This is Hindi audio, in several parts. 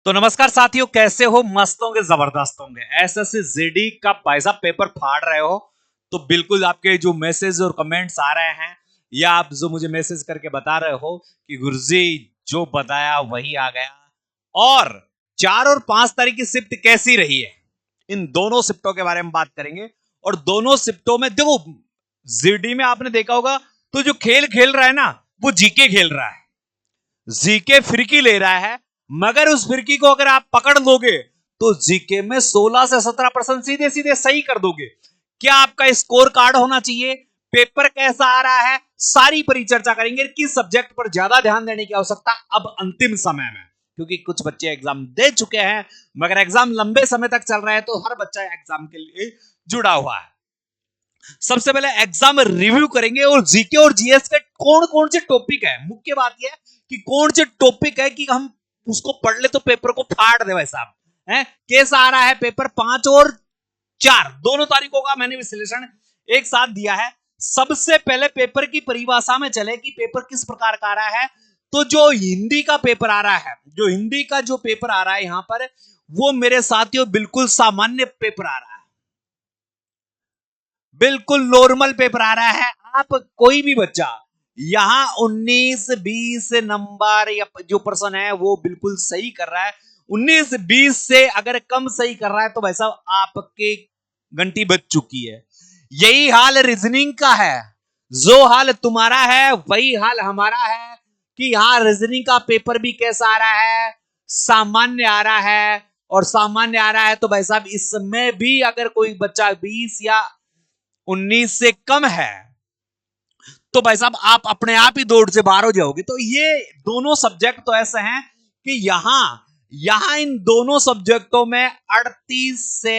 तो नमस्कार साथियों, कैसे हो? मस्त होंगे, जबरदस्त होंगे। एसएससी जीडी का भाई साहब पेपर फाड़ रहे हो तो बिल्कुल आपके जो मैसेज और कमेंट्स आ रहे हैं या आप जो मुझे मैसेज करके बता रहे हो कि गुरुजी जो बताया वही आ गया। और 4 और 5 तारीख की शिफ्ट कैसी रही है, इन दोनों शिफ्टों के बारे में बात करेंगे। और दोनों शिफ्टों में देखो, जीडी में आपने देखा होगा तो जो खेल खेल रहा है ना, वो जीके खेल रहा है, जीके फिरकी ले रहा है। मगर उस फिरकी को अगर आप पकड़ लोगे तो जीके में 16 से 17% सीधे सीधे सही कर दोगे। क्या आपका स्कोर कार्ड होना चाहिए, पेपर कैसा आ रहा है, सारी परिचर्चा करेंगे। किस सब्जेक्ट पर ज्यादा ध्यान देने की आवश्यकता अब अंतिम समय में, क्योंकि कुछ बच्चे एग्जाम दे चुके हैं मगर एग्जाम लंबे समय तक चल रहा है, तो हर बच्चा एग्जाम के लिए जुड़ा हुआ है। सबसे पहले एग्जाम रिव्यू करेंगे और जीके और जीएस के कौन कौन से टॉपिक है। मुख्य बात यह है कि कौन से टॉपिक है कि हम उसको पढ़ ले तो पेपर को फाड़ दे। भाई साहब है कैसा आ रहा है पेपर, 5 और 4 दोनों तारीखों का मैंने विश्लेषण एक साथ दिया है। सबसे पहले पेपर की परिभाषा में चले कि पेपर किस प्रकार का आ रहा है। तो जो हिंदी का पेपर आ रहा है, जो हिंदी का जो पेपर आ रहा है यहां पर, वो मेरे साथियों बिल्कुल सामान्य पेपर आ रहा है, बिल्कुल नॉर्मल पेपर आ रहा है। आप कोई भी बच्चा यहां 19-20 नंबर या जो पर्सन है वो बिल्कुल सही कर रहा है। 19-20 से अगर कम सही कर रहा है तो भाई साहब आपके घंटी बज चुकी है। यही हाल रीजनिंग का है, जो हाल तुम्हारा है वही हाल हमारा है कि यहां रीजनिंग का पेपर भी कैसा आ रहा है, सामान्य आ रहा है। और सामान्य आ रहा है तो भाई साहब इसमें भी अगर कोई बच्चा 20 या 19 से कम है तो भाई साहब आप अपने आप ही दौड़ से बाहर हो जाओगे। तो ये दोनों सब्जेक्ट तो ऐसे हैं कि यहां इन दोनों सब्जेक्टों में 38 से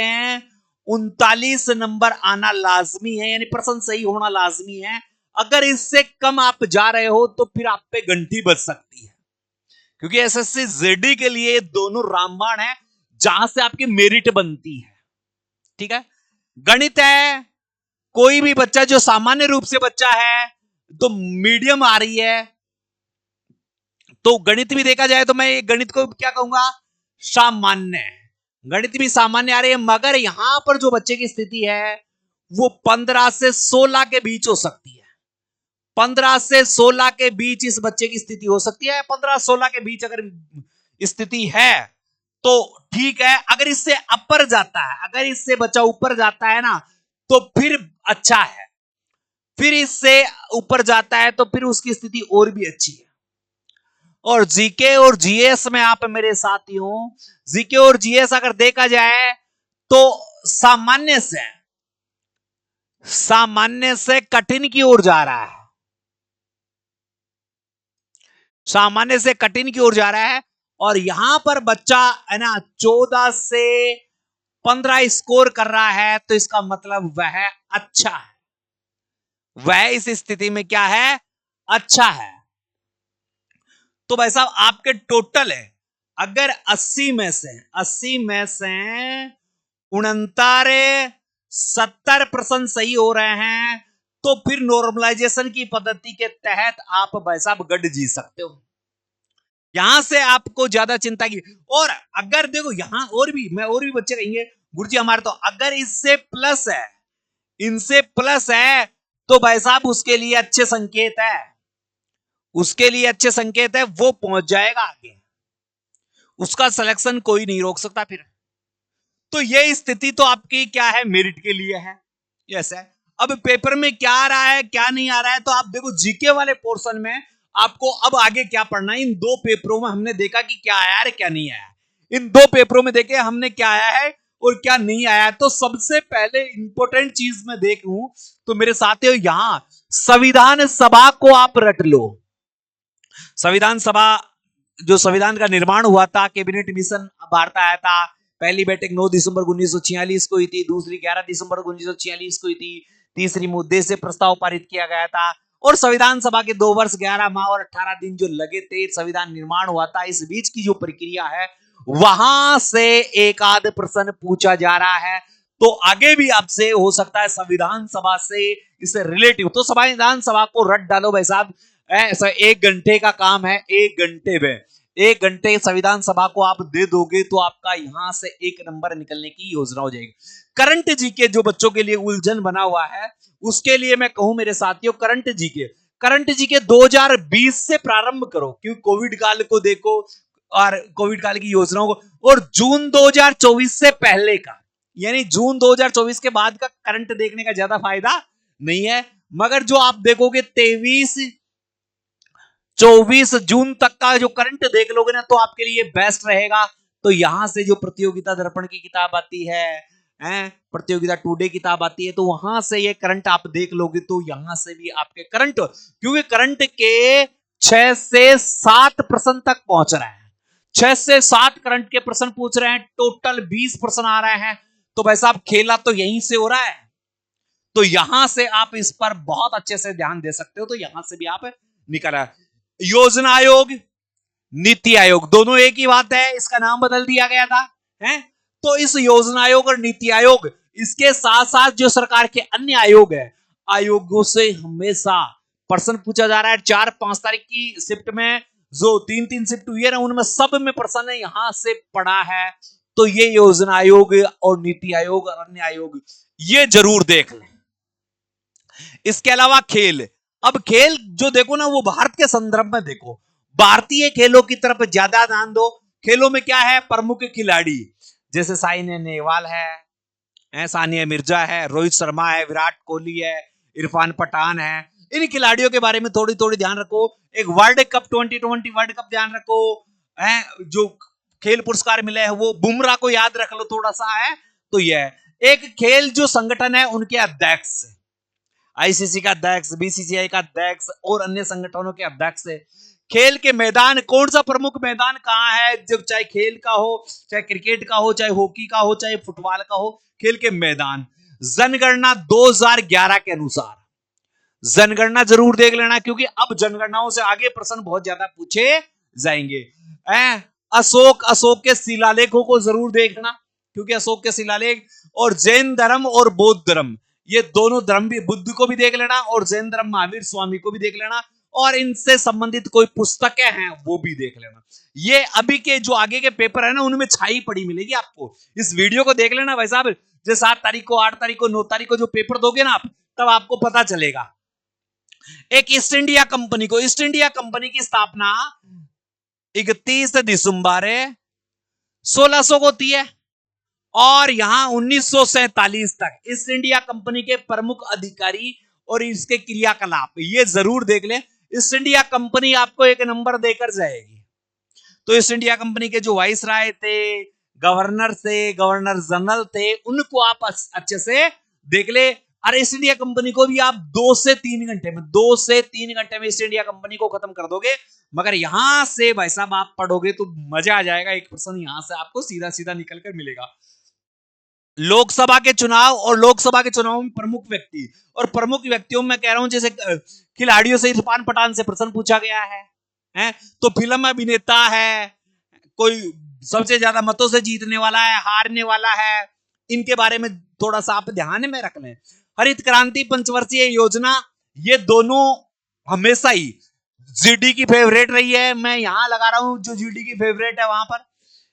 39 नंबर आना लाजमी है, यानी पर्सन सही होना लाजमी है। अगर इससे कम आप जा रहे हो तो फिर आप पे घंटी बज सकती है, क्योंकि एसएससी जीडी के लिए दोनों रामबाण है जहां से आपकी मेरिट बनती है। ठीक है, गणित है, कोई भी बच्चा जो सामान्य रूप से बच्चा है तो मीडियम आ रही है, तो गणित भी देखा जाए तो मैं गणित को क्या कहूंगा, सामान्य। गणित भी सामान्य आ रही है, मगर यहां पर जो बच्चे की स्थिति है वो 15 से 16 के बीच हो सकती है। 15 से 16 के बीच इस बच्चे की स्थिति हो सकती है। 15-16 के बीच अगर स्थिति है तो ठीक है। अगर इससे अपर जाता है, अगर इससे बच्चा ऊपर जाता है ना, तो फिर अच्छा है। फिर इससे ऊपर जाता है तो फिर उसकी स्थिति और भी अच्छी है। और जीके और जीएस में आप मेरे साथियों, जीके और जीएस अगर देखा जाए तो सामान्य से कठिन की ओर जा रहा है, सामान्य से कठिन की ओर जा रहा है। और यहां पर बच्चा है ना 14 से 15 स्कोर कर रहा है, तो इसका मतलब वह अच्छा है, वह इस स्थिति में क्या है, अच्छा है। तो भाई साहब आपके टोटल है, अगर 80 में से 69 70% सही हो रहे हैं तो फिर नॉर्मलाइजेशन की पद्धति के तहत आप भाई साहब गढ़ जी सकते हो। यहां से आपको ज्यादा चिंता की। और अगर देखो यहां और भी बच्चे कहेंगे गुरुजी हमारे तो अगर इससे प्लस है, इनसे प्लस है, तो भाई साहब उसके लिए अच्छे संकेत है, उसके लिए अच्छे संकेत है, वो पहुंच जाएगा आगे, उसका सिलेक्शन कोई नहीं रोक सकता फिर। तो ये स्थिति तो आपकी क्या है, मेरिट के लिए है, यस है। अब पेपर में क्या आ रहा है क्या नहीं आ रहा है, तो आप देखो जीके वाले पोर्शन में आपको अब आगे क्या पढ़ना है। इन 2 पेपरों में हमने देखा कि क्या आया है क्या नहीं आया, इन 2 पेपरों में देखे हमने क्या आया है और क्या नहीं आया। तो सबसे पहले इंपॉर्टेंट चीज मैं देखूं तो मेरे साथियों यहां संविधान सभा को आप रट लो। संविधान सभा, जो संविधान का निर्माण हुआ था, कैबिनेट मिशन भारत आया था। पहली बैठक 9 दिसंबर 1946 को हुई थी, दूसरी 11 दिसंबर 1946 को हुई थी, तीसरी मुद्दे से प्रस्ताव पारित किया गया था। और संविधान सभा के 2 वर्ष 11 माह और 18 दिन जो लगे थे संविधान निर्माण हुआ था, इस बीच की जो प्रक्रिया है वहां से एक आध प्रश्न पूछा जा रहा है। तो आगे भी आपसे हो सकता है संविधान सभा से इससे रिलेटिव, तो संविधान सभा को रट डालो भाई साहब। ऐसा 1 घंटे का काम है, 1 घंटे में 1 घंटे संविधान सभा को आप दे दोगे तो आपका यहां से 1 नंबर निकलने की योजना हो जाएगी। करंट जीके जो बच्चों के लिए उलझन बना हुआ है, उसके लिए मैं कहूं मेरे साथियों, करंट जीके 2020 से प्रारंभ करो, क्योंकि कोविड काल को देखो और कोविड काल की योजनाओं को, और जून 2024 से पहले का, यानी जून 2024 के बाद का करंट देखने का ज्यादा फायदा नहीं है। मगर जो आप देखोगे 23-24 जून तक का जो करंट देख लोगे ना, तो आपके लिए बेस्ट रहेगा। तो यहां से जो प्रतियोगिता दर्पण की किताब आती है, प्रतियोगिता टुडे किताब आती है, तो वहां से ये करंट आप देख लोगे, तो यहां से भी आपके करंट, क्योंकि करंट के 6 से 7 प्रश्न तक पहुंच रहे हैं, 6 से 7 करंट के प्रश्न पूछ रहे हैं, टोटल 20 प्रश्न आ रहे हैं। तो भाई साहब खेला तो यहीं से हो रहा है, तो यहां से आप इस पर बहुत अच्छे से ध्यान दे सकते हो। तो यहां से भी आप निकल, योजना आयोग, नीति आयोग दोनों एक ही बात है, इसका नाम बदल दिया गया था, है? तो इस योजना आयोग और नीति आयोग, इसके साथ साथ जो सरकार के अन्य आयोग है, आयोगों से हमेशा प्रश्न पूछा जा रहा है। 4-5 तारीख की शिफ्ट में जो 3-3 शिफ्ट हुई है ना, उनमें सब में प्रश्न यहां से पड़ा है। तो ये योजना आयोग और नीति आयोग और अन्य आयोग ये जरूर देख लें। इसके अलावा खेल, अब खेल जो देखो ना, वो भारत के संदर्भ में देखो, भारतीय खेलों की तरफ ज्यादा ध्यान दो। खेलों में क्या है, प्रमुख खिलाड़ी जैसे साइना नेहवाल है, सानिया मिर्जा है, रोहित शर्मा है, विराट कोहली है, इरफान पठान है, इन खिलाड़ियों के बारे में थोड़ी थोड़ी ध्यान रखो। एक वर्ल्ड कप 2020 वर्ल्ड कप ध्यान रखो, जो खेल पुरस्कार मिले हैं वो बुमराह को याद रख लो थोड़ा सा, है। तो यह एक खेल जो संगठन है उनके अध्यक्ष, आईसीसी का अध्यक्ष, बीसीसीआई का अध्यक्ष और अन्य संगठनों के अध्यक्ष है। खेल के मैदान, कौन सा प्रमुख मैदान कहां है, जब चाहे खेल का हो, चाहे क्रिकेट का हो, चाहे हॉकी का हो, चाहे फुटबॉल का हो, खेल के मैदान। जनगणना 2011 के अनुसार, जनगणना जरूर देख लेना, क्योंकि अब जनगणनाओं से आगे प्रश्न बहुत ज्यादा पूछे जाएंगे। अशोक के शिलालेखों को जरूर देखना, क्योंकि अशोक के शिलालेख, और जैन धर्म और बौद्ध धर्म, ये दोनों धर्म भी, बुद्ध को भी देख लेना और जैन धर्म महावीर स्वामी को भी देख लेना, और इनसे संबंधित कोई पुस्तकें हैं वो भी देख लेना। ये अभी के जो आगे के पेपर है ना, उनमें छाई पड़ी मिलेगी आपको। इस वीडियो को देख लेना भाई साहब, जो 7 तारीख को, 8 तारीख को, 9 तारीख को जो पेपर दोगे ना आप, तब आपको पता चलेगा। एक ईस्ट इंडिया कंपनी की स्थापना 31 दिसंबर 1600 को होती है, और यहां 1947 तक ईस्ट इंडिया कंपनी के प्रमुख अधिकारी और इसके क्रियाकलाप ये जरूर देख लें। ईस्ट इंडिया कंपनी आपको 1 नंबर देकर जाएगी। तो ईस्ट इंडिया कंपनी के जो वाइस राय थे, गवर्नर थे, गवर्नर जनरल थे, उनको आप अच्छे से देख ले। और ईस्ट इंडिया कंपनी को भी आप 2 से 3 घंटे में ईस्ट इंडिया कंपनी को खत्म कर दोगे। मगर यहां से भाई साहब आप पढ़ोगे तो मजा आ जाएगा। 1% यहां से आपको सीधा सीधा निकल कर मिलेगा। लोकसभा के चुनाव और लोकसभा के चुनाव में प्रमुख व्यक्ति, और प्रमुख व्यक्तियों में कह रहा हूं, जैसे खिलाड़ियों से इरफान पठान से प्रश्न पूछा गया है, तो फिल्म अभिनेता है, कोई सबसे ज्यादा मतों से जीतने वाला है, हारने वाला है, इनके बारे में थोड़ा सा आप ध्यान में रख लें। हरित क्रांति पंचवर्षीय योजना, ये दोनों हमेशा ही जीडी की फेवरेट रही है। मैं यहां लगा रहा हूं जो जीडी की फेवरेट है वहां पर,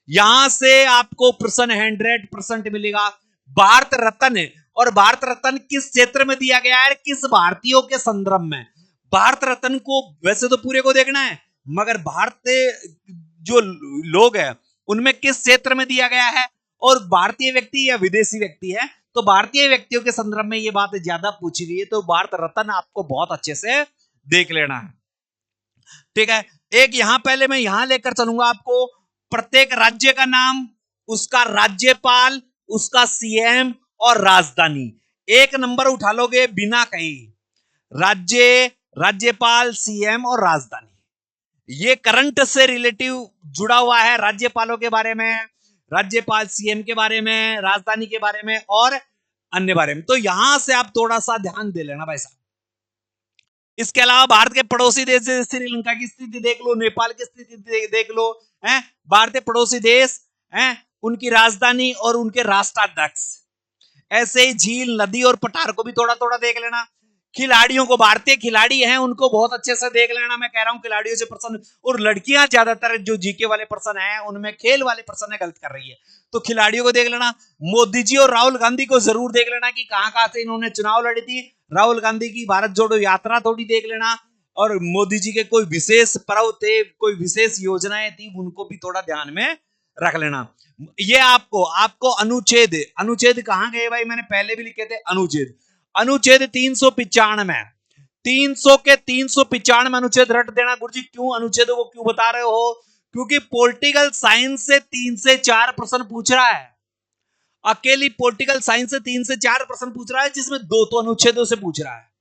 यहां से आपको प्रश्न 100% मिलेगा। भारत रत्न, और भारत रत्न किस क्षेत्र में दिया गया है, किस भारतीयों के संदर्भ में। भारत रत्न को वैसे तो पूरे को देखना है, मगर भारतीय जो लोग हैं उनमें किस क्षेत्र में दिया गया है, और भारतीय व्यक्ति या विदेशी व्यक्ति है, तो भारतीय व्यक्तियों के संदर्भ में ये बात ज्यादा पूछी गई है। तो भारत रत्न आपको बहुत अच्छे से देख लेना है, ठीक है। एक यहां पहले मैं यहां लेकर चलूंगा आपको, प्रत्येक राज्य का नाम, उसका राज्यपाल, उसका सीएम और राजधानी। 1 नंबर उठा लोगे बिना कहीं, राज्यपाल, सीएम और राजधानी। ये करंट से रिलेटिव जुड़ा हुआ है, राज्यपालों के बारे में, राज्यपाल, सीएम के बारे में, राजधानी के बारे में और अन्य बारे में। तो यहां से आप थोड़ा सा ध्यान दे लेना भाई साहब। इसके अलावा भारत के पड़ोसी देश जैसे श्रीलंका की स्थिति देख लो, नेपाल की स्थिति देख लो, भारतीय पड़ोसी देश, उनकी राजधानी और उनके राष्ट्राध्यक्ष। ऐसे ही झील, नदी और पठार को भी थोड़ा थोड़ा देख लेना। खिलाड़ियों को, भारतीय खिलाड़ी हैं उनको बहुत अच्छे से देख लेना। मैं कह रहा हूं खिलाड़ियों से प्रश्न, और लड़कियां ज्यादातर जो जीके वाले प्रश्न हैं उनमें खेल वाले प्रश्न गलत कर रही है, तो खिलाड़ियों को देख लेना। मोदी जी और राहुल गांधी को जरूर देख लेना कि कहां कहां से इन्होंने चुनाव लड़ी थी। राहुल गांधी की भारत जोड़ो यात्रा थोड़ी देख लेना, और मोदी जी के कोई विशेष पर्व थे, कोई विशेष योजनाएं थी, उनको भी थोड़ा ध्यान में रख लेना। ये आपको अनुच्छेद कहां गए भाई, मैंने पहले भी लिखे थे अनुच्छेद 395, 300 के 395 अनुच्छेद रट देना। गुरुजी क्यों अनुच्छेदों को क्यों बता रहे हो? क्योंकि पॉलिटिकल साइंस से 3 से 4 प्रश्न पूछ रहा है, अकेली पॉलिटिकल साइंस से 3 से 4 प्रश्न पूछ रहा है, जिसमें 2 तो अनुच्छेदों से पूछ रहा है।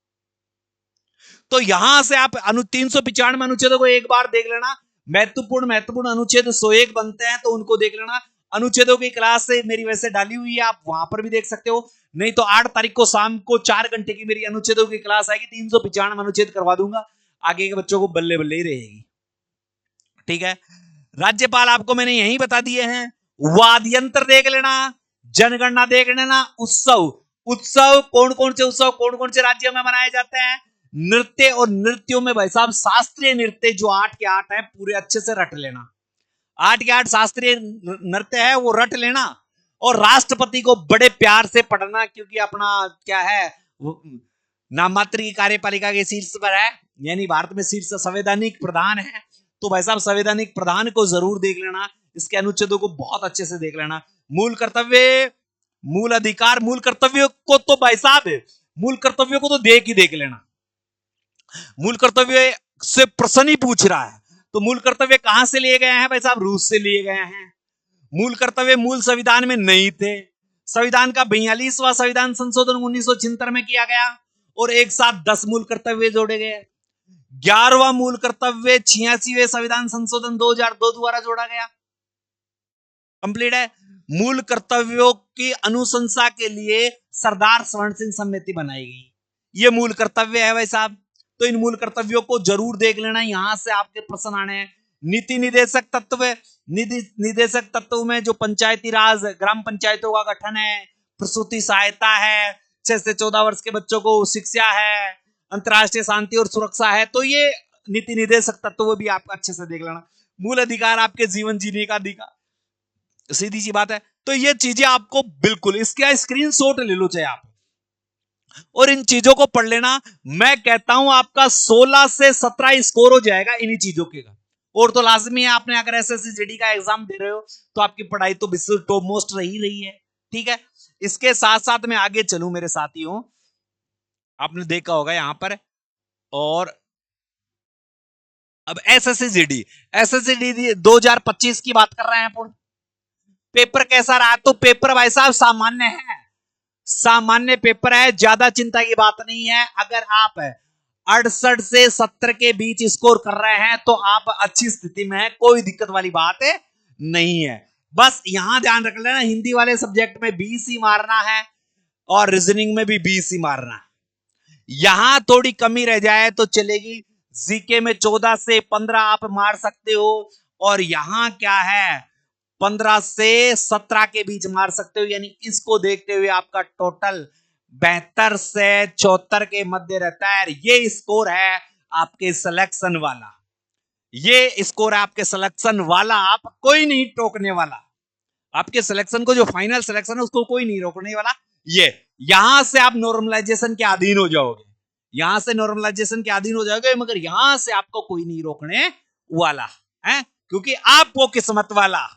तो यहां से आप 395 अनुच्छेदों को एक बार देख लेना। महत्वपूर्ण अनुच्छेद 101 बनते हैं, तो उनको देख लेना। अनुच्छेदों की क्लास से मेरी वैसे डाली हुई है, आप वहां पर भी देख सकते हो, नहीं तो 8 तारीख को शाम को 4 घंटे की मेरी अनुच्छेदों की क्लास आएगी, 395 अनुच्छेद करवा दूंगा, आगे के बच्चों को बल्ले बल्ले ही रहेगी। ठीक है, राज्यपाल आपको मैंने यही बता दिए हैं। वाद्य यंत्र देख लेना, जनगणना देख लेना, उत्सव कौन कौन से राज्यों में मनाए जाते हैं, नृत्य, और नृत्यों में भाई साहब शास्त्रीय नृत्य जो 8 के 8 है पूरे अच्छे से रट लेना। 8 के 8 शास्त्रीय नृत्य है वो रट लेना, और राष्ट्रपति को बड़े प्यार से पढ़ना, क्योंकि अपना क्या है, नाम मात्र की कार्यपालिका के शीर्ष पर है, यानी भारत में शीर्ष संवैधानिक प्रधान है, तो भाई साहब संवैधानिक प्रधान को जरूर देख लेना, इसके अनुच्छेदों को बहुत अच्छे से देख लेना। मूल कर्तव्य, मूल अधिकार, मूल कर्तव्य को तो भाई साहब मूल कर्तव्य को तो देख लेना। मूल कर्तव्य से प्रश्न ही पूछ रहा है, तो मूल कर्तव्य कहां से लिए गए हैं भाई साहब? रूस से लिए गए हैं। मूल कर्तव्य मूल संविधान में नहीं थे, संविधान का 42वां संविधान संशोधन 1976 में किया गया, और एक साथ 10 मूल कर्तव्य जोड़े गए। 11वां मूल कर्तव्य 86वें संविधान संशोधन 2002 द्वारा जोड़ा गया। कंप्लीट है। मूल कर्तव्यों की अनुशंसा के लिए सरदार स्वर्ण सिंह समिति बनाई गई, ये मूल कर्तव्य है भाई साहब, तो इन मूल कर्तव्यों को जरूर देख लेना, यहां से आपके प्रश्न आने हैं। नीति निदेशक तत्व, निदेशक तत्व में जो पंचायती राज ग्राम पंचायतों का गठन है, प्रसूति सहायता है, 6 से 14 वर्ष के बच्चों को शिक्षा है, अंतरराष्ट्रीय शांति और सुरक्षा है, तो ये नीति निदेशक तत्व भी आप अच्छे से देख लेना। मूल अधिकार आपके जीवन जीने का अधिकार, सीधी सी बात है, तो ये चीजें आपको बिल्कुल, इसका स्क्रीनशॉट ले लो चाहे आप, और इन चीजों को पढ़ लेना। मैं कहता हूं आपका 16 से 17 स्कोर हो जाएगा इन्हीं चीजों के, और तो लाजमी है, आपने अगर एसएससी जीडी का एग्जाम दे रहे हो तो आपकी पढ़ाई तो विश्व टॉप मोस्ट रही है। ठीक है, इसके साथ साथ मैं आगे चलूं मेरे साथियों, आपने देखा होगा यहां पर, और अब एसएससी जीडी 2025 की बात कर रहे हैं अपन। पेपर कैसा रहा? तो पेपर भाई साहब सामान्य है, सामान्य पेपर है, ज्यादा चिंता की बात नहीं है। अगर आप 68 से 70 के बीच स्कोर कर रहे हैं तो आप अच्छी स्थिति में है, कोई दिक्कत वाली बात नहीं है। बस यहां ध्यान रख लेना, हिंदी वाले सब्जेक्ट में 20 ही मारना है, और रीजनिंग में भी 20 ही मारना है। यहां थोड़ी कमी रह जाए तो चलेगी, जीके में 14 से 15 आप मार सकते हो, और यहां क्या है 15 से 17 के बीच मार सकते हो, यानी इसको देखते हुए आपका टोटल 72 से 74 के मध्य रहता है। ये स्कोर है आपके सिलेक्शन वाला, ये स्कोर है आपके सिलेक्शन वाला, आप कोई नहीं टोकने वाला, आपके सिलेक्शन को जो फाइनल सिलेक्शन है उसको कोई नहीं रोकने वाला। ये यहां से आप नॉर्मलाइजेशन के अधीन हो जाओगे, यहां से नॉर्मलाइजेशन के अधीन हो जाओगे, मगर यहां से आपको कोई नहीं रोकने वाला है, क्योंकि आप वो किस्मत वाला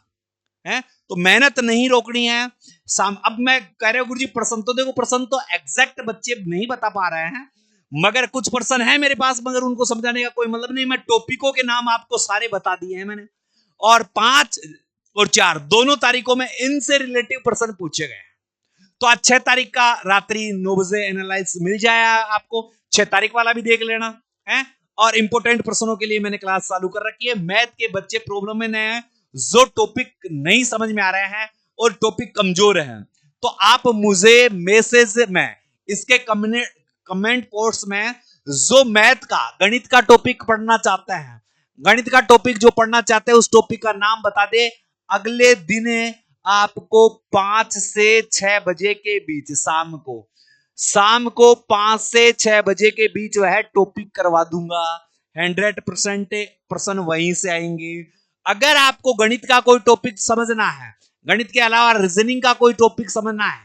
है, तो मेहनत नहीं रोकनी है। अब मैं कह रहा हूं गुरुजी प्रश्न तो देखो, प्रश्न तो एग्जैक्ट बच्चे नहीं बता पा रहे हैं, मगर कुछ प्रश्न है मेरे पास, मगर उनको समझाने का कोई मतलब नहीं। मैं टॉपिकों के नाम आपको सारे बता दिए हैं मैंने, और 5 और 4 दोनों तारीखों में इनसे रिलेटिव प्रश्न पूछे गए। तो आज 6 तारीख का रात्रि 9 बजे एनालाइज मिल जाए आपको, 6 तारीख वाला भी देख लेना है। और इंपोर्टेंट प्रश्नों के लिए मैंने क्लास चालू कर रखी है। मैथ के बच्चे प्रॉब्लम में नए हैं, जो टॉपिक नहीं समझ में आ रहे हैं और टॉपिक कमजोर हैं, तो आप मुझे मैसेज में इसके कमेंट पोस्ट में जो मैथ का गणित का टॉपिक पढ़ना चाहते हैं, गणित का टॉपिक जो पढ़ना चाहते हैं उस टॉपिक का नाम बता दे। अगले दिन आपको 5 से 6 बजे के बीच शाम को शाम को 5 से 6 बजे के बीच वह टॉपिक करवा दूंगा। 100% वहीं से आएंगे। अगर आपको गणित का कोई टॉपिक समझना है, गणित के अलावा रीजनिंग का कोई टॉपिक समझना है,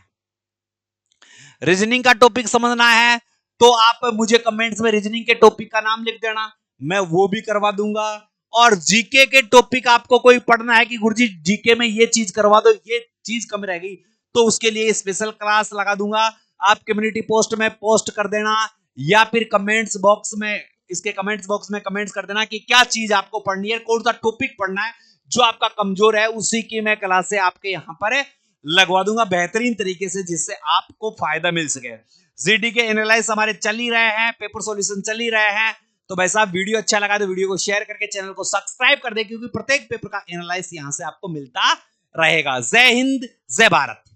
रीजनिंग का टॉपिक समझना है, तो आप मुझे कमेंट्स में रीजनिंग के टॉपिक का नाम लिख देना, मैं वो भी करवा दूंगा। और जीके के टॉपिक आपको कोई पढ़ना है कि गुरुजी जीके में ये चीज करवा दो, ये चीज कम रह गई, तो उसके लिए स्पेशल क्लास लगा दूंगा। आप कम्युनिटी पोस्ट में पोस्ट कर देना, या फिर कमेंट्स बॉक्स में, इसके कमेंट्स बॉक्स में कमेंट्स कर देना कि क्या चीज आपको पढ़नी है, कौन सा टॉपिक पढ़ना है जो आपका कमजोर है, उसी की मैं क्लास से आपके यहाँ पर लगवा दूंगा बेहतरीन तरीके से, जिससे आपको फायदा मिल सके। जीडी के एनालाइज हमारे चल ही रहे हैं, पेपर सॉल्यूशन चल ही रहे हैं। तो भाई साहब वीडियो अच्छा लगा तो वीडियो को शेयर करके चैनल को सब्सक्राइब कर दे, क्योंकि प्रत्येक पेपर का एनालाइज यहां से आपको मिलता रहेगा। जय हिंद, जय भारत।